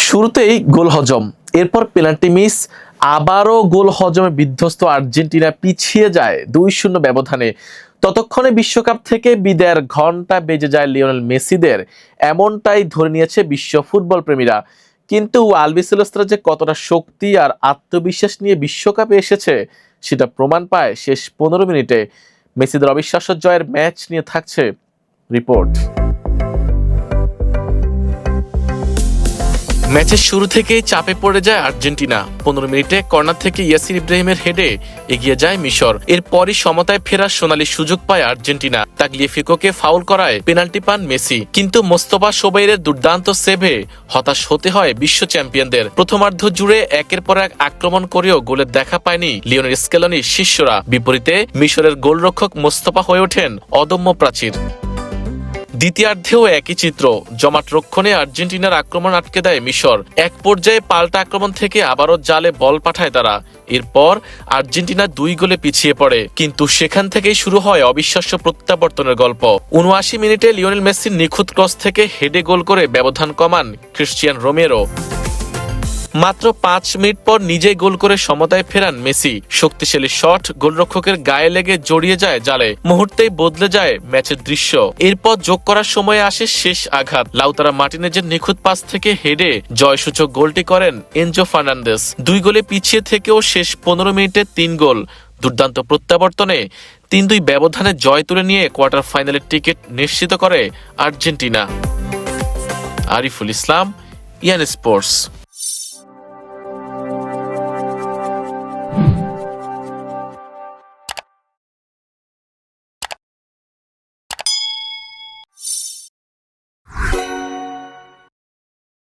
শুরুতেই গোল হজম, এরপর পেনাল্টি মিস, আবারও গোল হজমে বিধ্বস্ত আর্জেন্টিনা পিছিয়ে যায় 2-0 ব্যবধানে। ততক্ষণে বিশ্বকাপ থেকে বিদায়ের ঘন্টা বেজে যায় লিওনেল মেসিদের, এমনটাই ধরে নিয়েছে বিশ্ব ফুটবল প্রেমীরা। কিন্তু আলবিসেলেস্তারা যে কতটা শক্তি আর আত্মবিশ্বাস নিয়ে বিশ্বকাপে এসেছে সেটা প্রমাণ পায় শেষ 15 মিনিটে। মেসিদের অবিশ্বাস্য জয়ের ম্যাচ নিয়ে থাকছে রিপোর্ট। ম্যাচের শুরু থেকেই চাপে পড়ে যায় আর্জেন্টিনা। 15 মিনিটে কর্নার থেকে ইয়াসির ইব্রাহিমের হেডে এগিয়ে যায় মিশর। এরপরই সমতায় ফেরার সোনালী সুযোগ পায় আর্জেন্টিনা। তাগলিয়াফিকোকে ফাউল করায় পেনাল্টি পান মেসি, কিন্তু মোস্তফা সোবাইরের দুর্দান্ত সেভে হতাশ হতে হয় বিশ্ব চ্যাম্পিয়নদের। প্রথমার্ধ জুড়ে একের পর এক আক্রমণ করেও গোলের দেখা পায়নি লিওনেল স্কেলনির শিষ্যরা। বিপরীতে মিশরের গোলরক্ষক মোস্তফা হয়ে ওঠেন অদম্য প্রাচীর। দ্বিতীয়ার্ধেও একই চিত্র, জমাট রক্ষণে আর্জেন্টিনার আক্রমণ আটকে দেয় মিশর। এক পর্যায়ে পাল্টা আক্রমণ থেকে আবারও জালে বল পাঠায় তারা। এরপর আর্জেন্টিনা 2 গোলে পিছিয়ে পড়ে, কিন্তু সেখান থেকেই শুরু হয় অবিশ্বাস্য প্রত্যাবর্তনের গল্প। 79 মিনিটে লিওনেল মেসির নিখুঁত ক্রস থেকে হেডে গোল করে ব্যবধান কমান ক্রিস্টিয়ান রোমেরো। মাত্র 5 মিনিট পর নিজেই গোল করে সমতায় ফেরান মেসি। শক্তিশালী শট গোলরক্ষকের গায়ে লেগে জড়িয়ে যায় জালে, মুহূর্তেই বদলে যায় ম্যাচের দৃশ্য। এরপর যোগ করার সময়ে আসে শেষ আঘাত। লাউতারা মার্টিনেজের নিখুঁত পাস থেকে হেডে জয়সূচক গোলটি করেন এনজো ফার্নান্দেজ। 2 গোলে পিছিয়ে থেকেও শেষ 15 মিনিটে 3 গোল। দুর্দান্ত প্রত্যাবর্তনে 3-2 ব্যবধানে জয় তুলে নিয়ে কোয়ার্টার ফাইনালের টিকিট নিশ্চিত করে আর্জেন্টিনা। আরিফুল ইসলাম, ইয়ান স্পোর্টস।